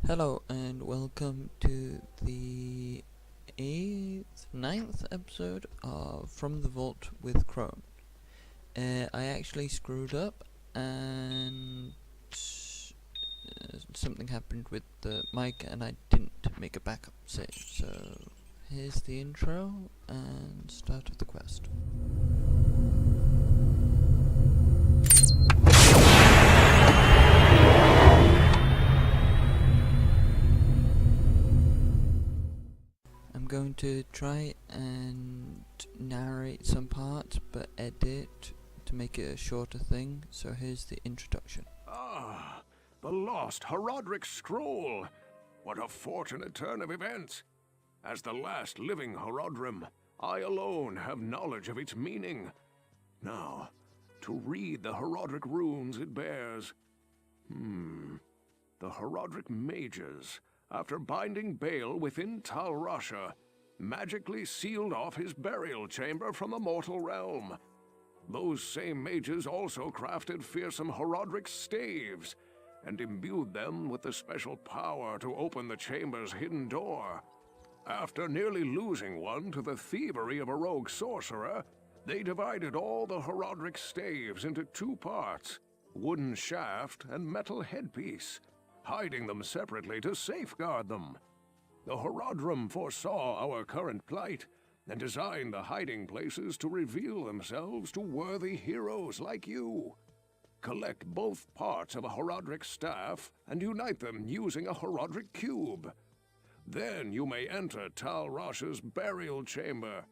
Hello and welcome to the ninth episode of From the Vault with Chrome. I actually screwed up and something happened with the mic and I didn't make a backup save. So here's the intro and start of the quest. I'm going to try and narrate some parts, but edit to make it a shorter thing, so here's the introduction. Ah, the lost Horadric scroll! What a fortunate turn of events! As the last living Horadrim, I alone have knowledge of its meaning. Now, to read the Horadric runes it bears. The Horadric mages, after binding Bale within Tal Rasha, magically sealed off his burial chamber from the mortal realm. Those same mages also crafted fearsome Horadric staves, and imbued them with the special power to open the chamber's hidden door. After nearly losing one to the thievery of a rogue sorcerer, they divided all the Horadric staves into two parts, wooden shaft and metal headpiece, hiding them separately to safeguard them. The Horadrim foresaw our current plight, and designed the hiding places to reveal themselves to worthy heroes like you. Collect both parts of a Horadric staff, and unite them using a Horadric Cube. Then you may enter Tal Rasha's burial chamber.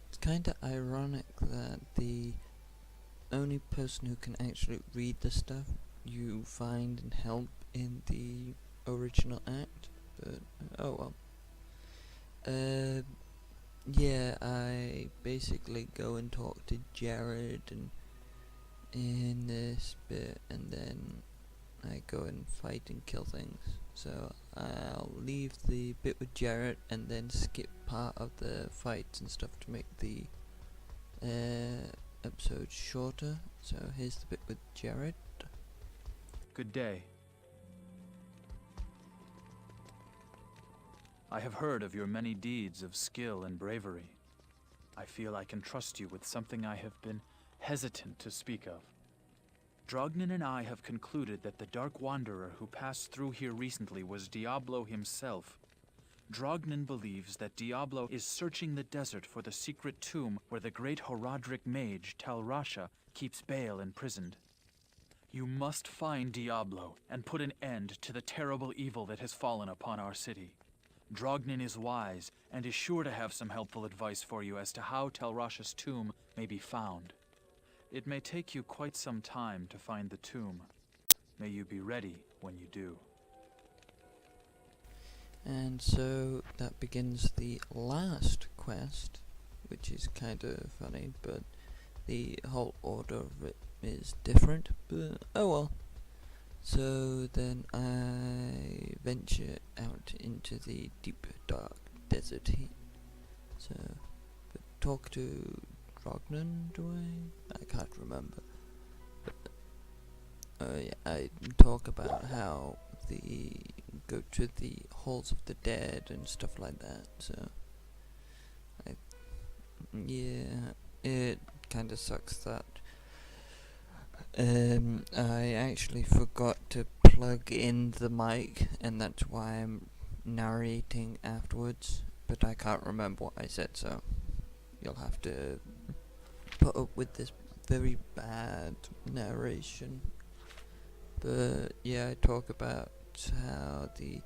It's kinda ironic that the only person who can actually read the stuff you find and help in the original act, but oh well. Yeah, I basically go and talk to Jared and in this bit, and then I go and fight and kill things. So I'll leave the bit with Jared and then skip part of the fights and stuff to make the episode shorter. So here's the bit with Jared. Good day. I have heard of your many deeds of skill and bravery. I feel I can trust you with something I have been hesitant to speak of. Drognin and I have concluded that the Dark Wanderer who passed through here recently was Diablo himself. Drognin believes that Diablo is searching the desert for the secret tomb where the great Horadric mage Tal Rasha keeps Bale imprisoned. You must find Diablo and put an end to the terrible evil that has fallen upon our city. Drognin is wise and is sure to have some helpful advice for you as to how Tal Rasha's tomb may be found. It may take you quite some time to find the tomb. May you be ready when you do. And so that begins the last quest, which is kind of funny, but the whole order of it is different, but oh well. So then I venture out into the deep dark desert heat. So, but talk to Drognin, do I? I can't remember. But, yeah, I talk about how go to the halls of the dead and stuff like that. So, yeah, it kind of sucks that I actually forgot to plug in the mic, and that's why I'm narrating afterwards, but I can't remember what I said, so you'll have to put up with this very bad narration. But yeah, I talk about how the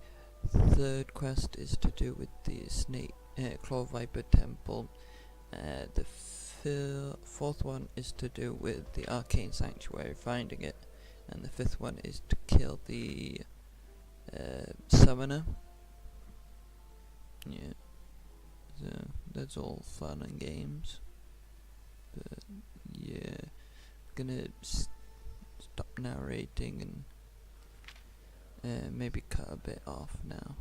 third quest is to do with the Claw Viper Temple, the fourth one is to do with the Arcane Sanctuary, finding it, and the fifth one is to kill the summoner. Yeah, so that's all fun and games, but yeah, I'm gonna stop narrating and maybe cut a bit off now.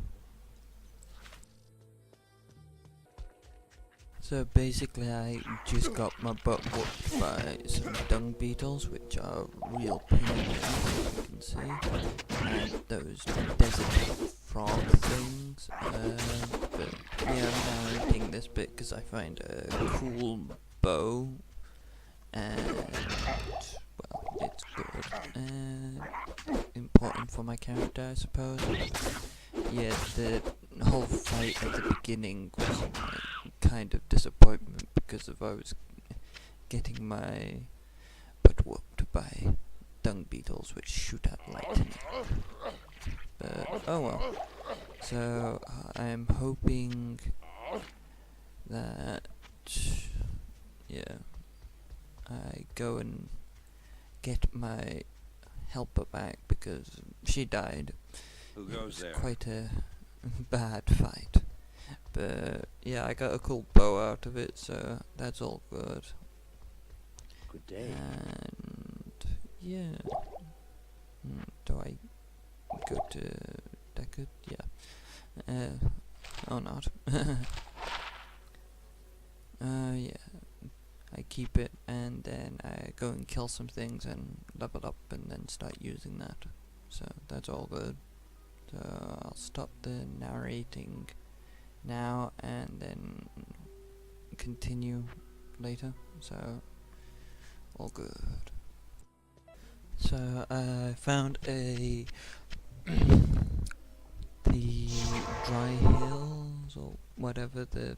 So basically I just got my butt whooped by some dung beetles, which are real pain, as you can see. and those desert frog things. But yeah, I'm narrating this bit because I find a cool bow, and well, it's good and important for my character, I suppose. Yeah, the whole fight at the beginning was kind of disappointment because of I was getting my butt whooped by dung beetles which shoot out lightning. But oh well. So I'm hoping that yeah, I go and get my helper back because she died. Who goes there? Quite a bad fight. But yeah, I got a cool bow out of it, so that's all good. Good day. And yeah. Do I go to Deckard? Yeah. Or not. Yeah. I keep it and then I go and kill some things and level up and then start using that. So that's all good. So I'll stop the narrating now and then continue later. So all good. So I found the dry hills or whatever the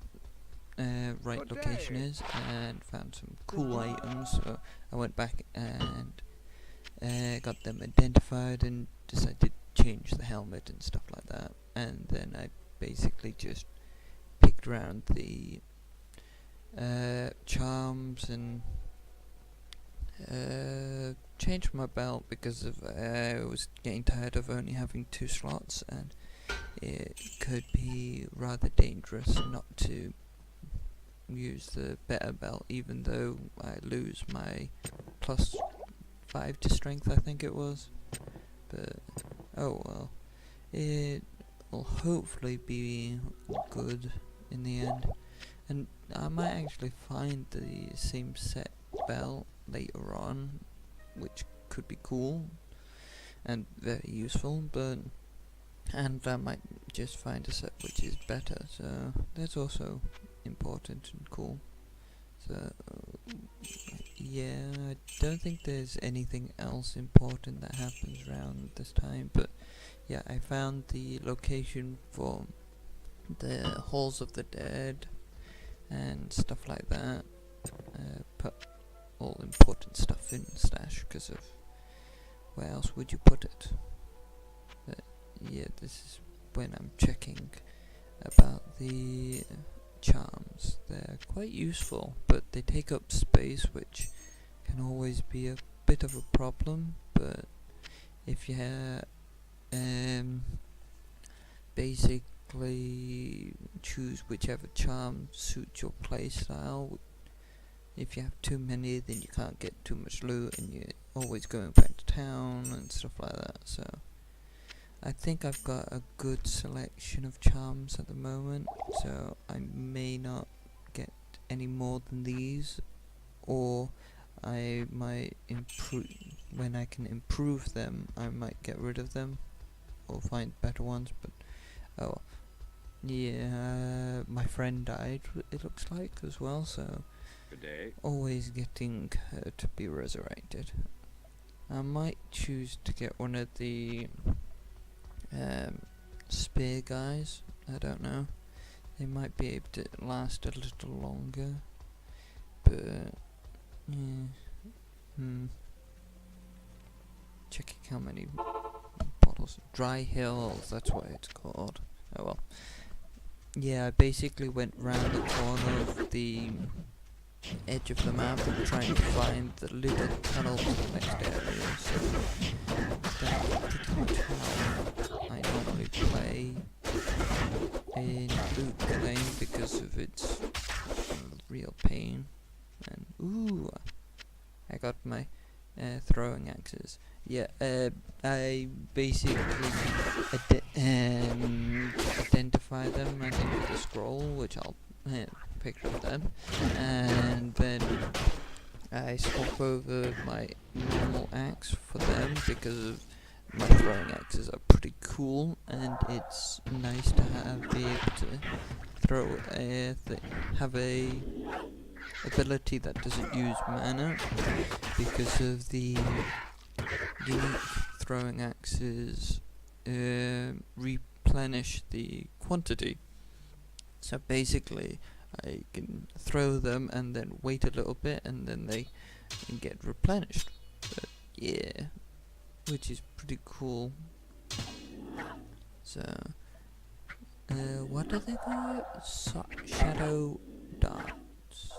right location is, and found some cool items. So I went back and got them identified and decided to change the helmet and stuff like that. And then I basically just picked around the charms and changed my belt because of I was getting tired of only having 2 slots, and it could be rather dangerous not to use the better belt, even though I lose my +5 to strength, I think it was. But oh well, it will hopefully be good in the end, and I might actually find the same set belt later on, which could be cool and very useful. And I might just find a set which is better, so that's also important and cool. So yeah, I don't think there's anything else important that happens around this time, but yeah, I found the location for the Halls of the Dead and stuff like that. Put all important stuff in stash because of where else would you put it? But yeah, this is when I'm checking about the charms. They're quite useful, but they take up space, which can always be a bit of a problem. But if you basically choose whichever charm suits your playstyle. If you have too many, then you can't get too much loot, and you're always going back to town and stuff like that. So I think I've got a good selection of charms at the moment, so I may not get any more than these, or I might improve when I can improve them. I might get rid of them or find better ones. But oh yeah, my friend died, it looks like, as well, so Good day. always getting her to be resurrected. I might choose to get one of the spear guys. I don't know, they might be able to last a little longer, but yeah. Checking how many bottles. Dry Hills, that's what it's called. Oh well. Yeah, I basically went round the corner of the edge of the map trying to find the little tunnel to the next area. So that's pretty much how I normally play in Loot Claim because of its real pain. And ooh, I got my throwing axes. Yeah, I basically identify them, I think, with a scroll, which I'll picture of them, and then I swap over my normal axe for them because of my throwing axes are pretty cool, and it's nice to be able to throw have a ability that doesn't use mana, because of the unique throwing axes replenish the quantity. So basically, I can throw them and then wait a little bit, and then they get replenished. But yeah, which is pretty cool. So, what do they call it? Shadow darts.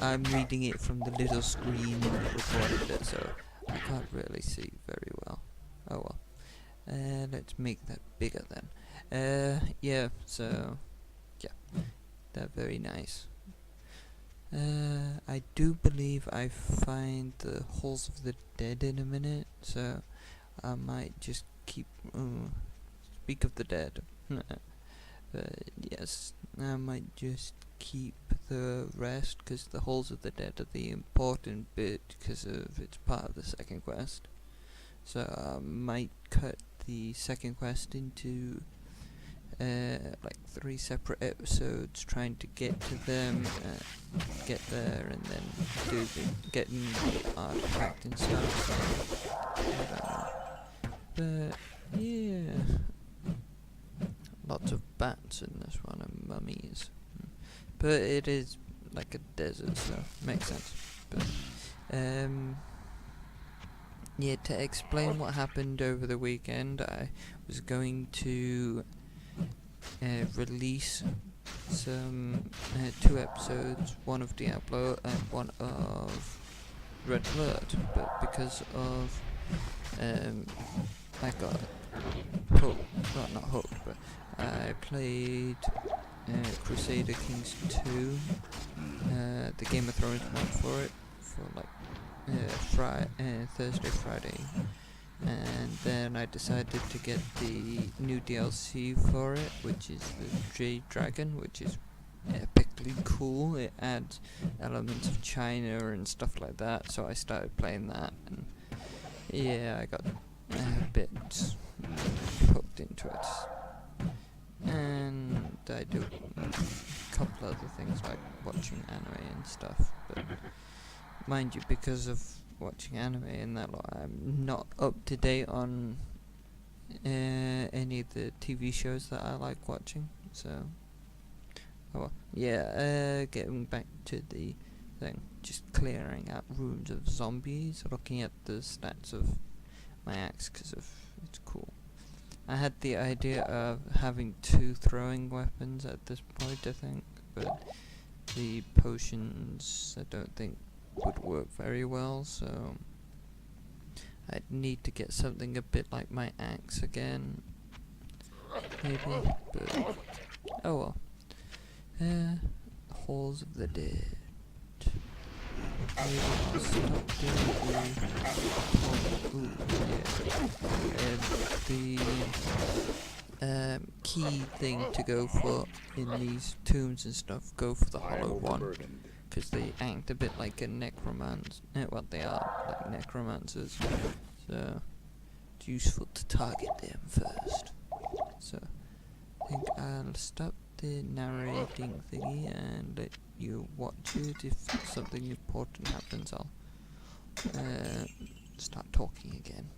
I'm reading it from the little screen that recorded it, so I can't really see very well. Oh well. Let's make that bigger then. Yeah, so, yeah, they're very nice. I do believe I find the Halls of the Dead in a minute, so I might just keep, speak of the dead. Yes, I might just keep the rest, because the Halls of the Dead are the important bit, because of it's part of the second quest. So I might cut the second quest into like 3 separate episodes, trying to get to them, get there, and then do the getting the artifact and stuff. So, I don't know. But yeah, lots of bats in this one and mummies. But it is like a desert, so makes sense. But yeah, to explain what happened over the weekend, I was going to release some 2 episodes, one of Diablo and one of Red Alert, but because of I got hooked, well, not hooked, but I played Crusader Kings 2, the Game of Thrones one for it, for like Thursday, Friday, and then I decided to get the new DLC for it, which is the Jade Dragon, which is epically cool. It adds elements of China and stuff like that, so I started playing that, and yeah, I got a bit hooked into it. And I do a couple other things like watching anime and stuff, but mind you, because of watching anime and that lot, I'm not up to date on any of the TV shows that I like watching, so oh well. Yeah, getting back to the thing, just clearing out ruins of zombies, looking at the stats of my axe, because it's cool. I had the idea of having 2 throwing weapons at this point, I think, but the potions I don't think would work very well, so I'd need to get something a bit like my axe again, maybe, but oh well. Halls of the Dead. Maybe I'll stop doing the key thing to go for in these tombs and stuff, go for the hollow one, because they act a bit like a necromancer. Well, they are like necromancers, so it's useful to target them first. So I think I'll stop the narrating thingy and let you watch it. If something important happens, I'll start talking again.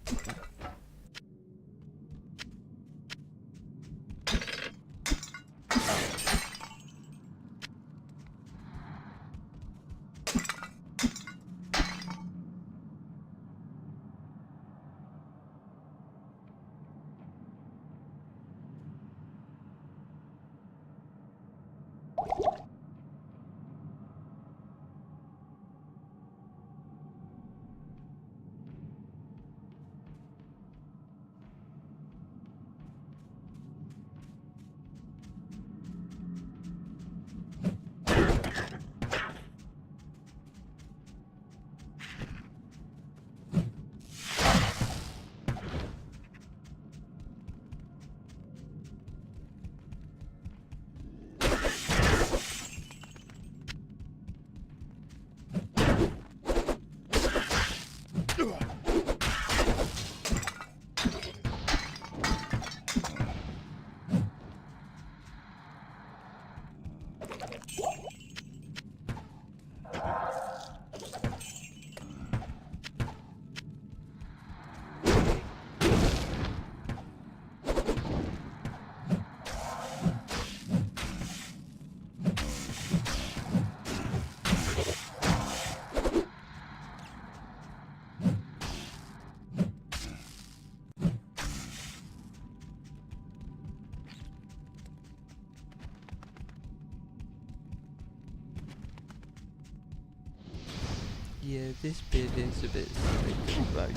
Yeah, this bit is a bit silly, 'cause, like,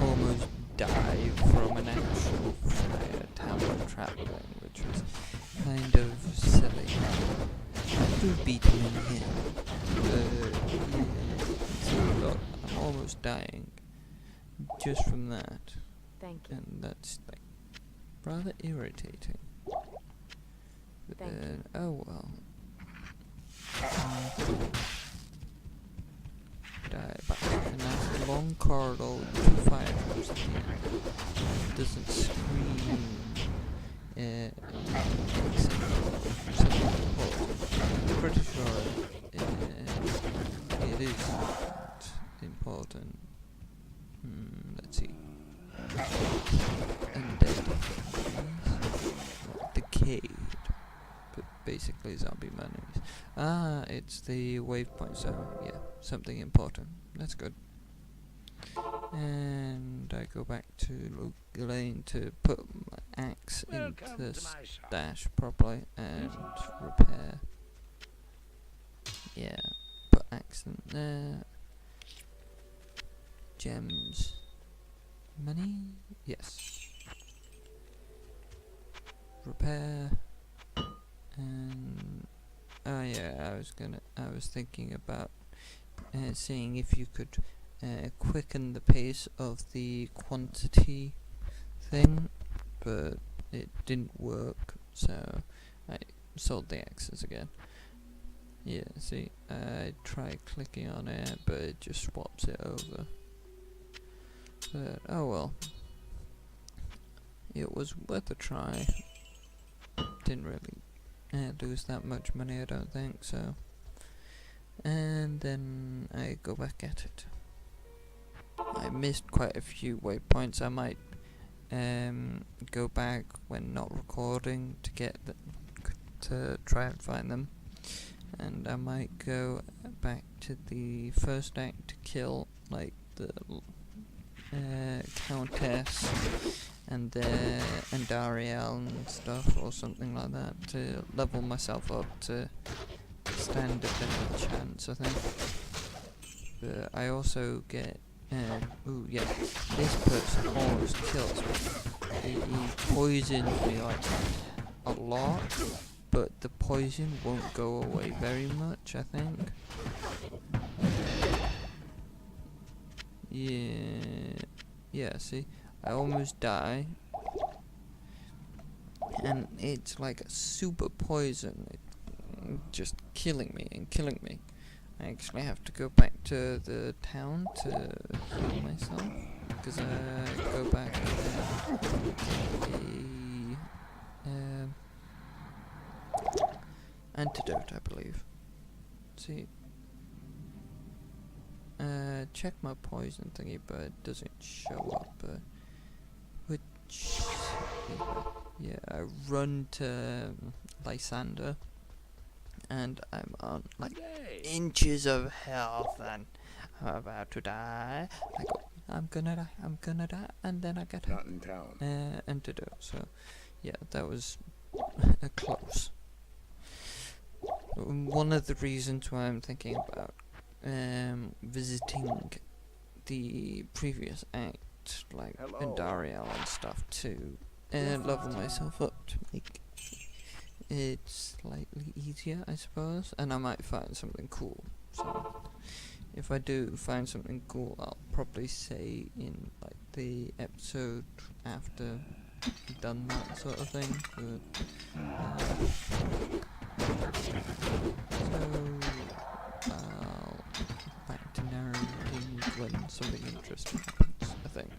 almost die from an actual fire tower trap thing, which was kind of silly. I do beat him in here. Yeah. So look, I'm almost dying just from that. Thank you. And that's like rather irritating. But Thank you. then, oh well. Die back. And that's a long corridor with 2 fire traps at the end. It doesn't scream something important. I'm pretty sure it is important. Let's see. Undead. Decayed. But basically zombie enemies. Ah, it's the waypoint, so yeah, something important. That's good. And I go back to Lane to put my axe into the stash properly and repair. Yeah, put axe in there. Gems. Money? Yes. Repair. And oh yeah, I was thinking about seeing if you could quicken the pace of the quantity thing, but it didn't work, so I sold the axes again. Yeah, see, I tried clicking on it, but it just swaps it over. But oh well, it was worth a try. Didn't really lose that much money, I don't think, so. And then I go back at it. I missed quite a few waypoints. I might go back when not recording to get to try and find them, and I might go back to the first act to kill like the Countess and Ariel and stuff, or something like that, to level myself up to stand a better chance, I think. But I also get ooh yeah, this person almost kills me. He poisons me like a lot, but the poison won't go away very much, I think. Yeah, see, I almost die, and it's like a super poison, just killing me and killing me. I actually have to go back to the town to heal myself, because I go back antidote, I believe. See, check my poison thingy, but it doesn't show up. Which, yeah, I run to Lysander, and I'm on like inches of health, and I'm about to die. I go, I'm gonna die, and then I get Not in town. antidote. So, yeah, that was close. One of the reasons why I'm thinking about visiting the previous act, like Dariel and stuff, to level myself up to make it slightly easier, I suppose, and I might find something cool. So if I do find something cool, I'll probably say in like the episode after I've done that sort of thing. But so I'll back to narrating when something interesting happens, I think.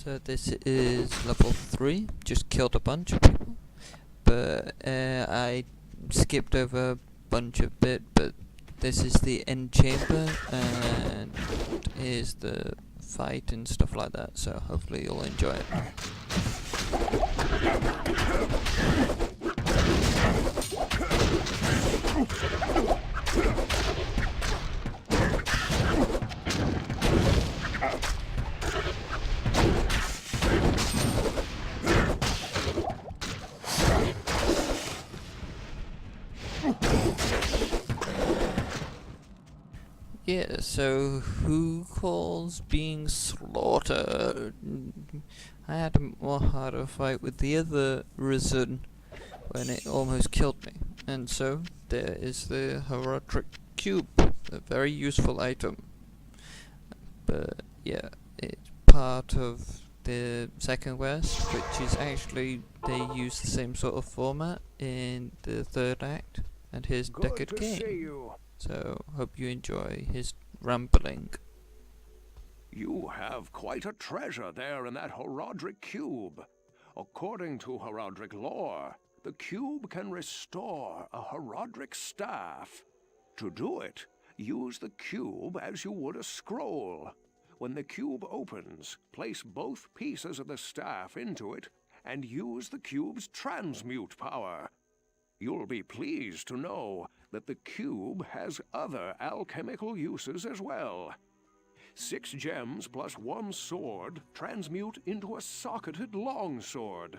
So this is level 3, just killed a bunch of people, but I skipped over a bunch of bit, but this is the end chamber, and here's the fight and stuff like that, so hopefully you'll enjoy it. Yeah, so who calls being slaughtered? I had a more harder fight with the other Risen when it almost killed me. And so there is the Horadric Cube, a very useful item. But yeah, it's part of the Second West, which is actually, they use the same sort of format in the third act and his Good Decade to game. see you. So, hope you enjoy his rambling. You have quite a treasure there in that Horadric Cube. According to Horadric lore, the cube can restore a Horadric staff. To do it, use the cube as you would a scroll. When the cube opens, place both pieces of the staff into it and use the cube's transmute power. You'll be pleased to know that the cube has other alchemical uses as well. 6 gems plus 1 sword transmute into a socketed longsword.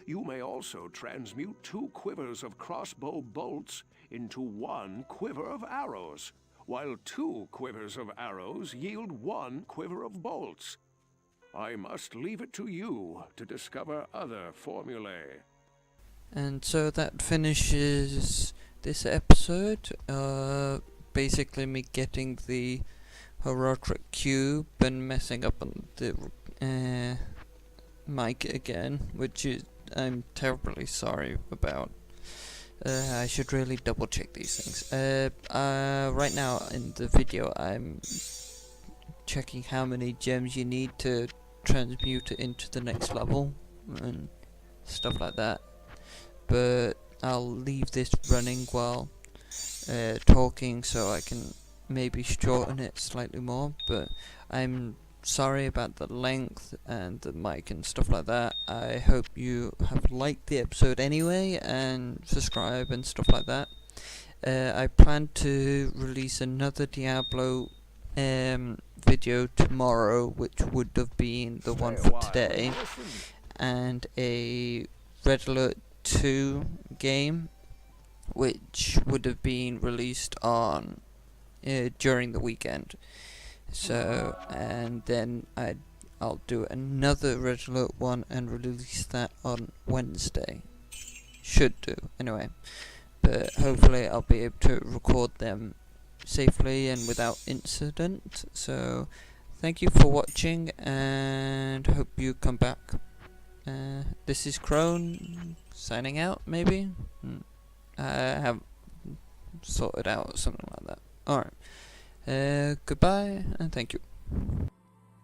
You may also transmute 2 quivers of crossbow bolts into 1 quiver of arrows, while 2 quivers of arrows yield 1 quiver of bolts. I must leave it to you to discover other formulae. And so that finishes this episode. Basically me getting the Horadric Cube and messing up on the mic again, which is I'm terribly sorry about. I should really double check these things. Right now in the video I'm checking how many gems you need to transmute it into the next level and stuff like that. But I'll leave this running while talking so I can maybe shorten it slightly more, but I'm sorry about the length and the mic and stuff like that. I hope you have liked the episode anyway and subscribe and stuff like that. I plan to release another Diablo video tomorrow, which would have been the one for today, and a Red Alert 2 game, which would have been released on during the weekend. So, and then I'll do another Red Alert 1 and release that on Wednesday. Should do, anyway. But hopefully I'll be able to record them safely and without incident. So, thank you for watching and hope you come back. This is Crone signing out, maybe? I have sorted out something like that. Alright. Goodbye and thank you.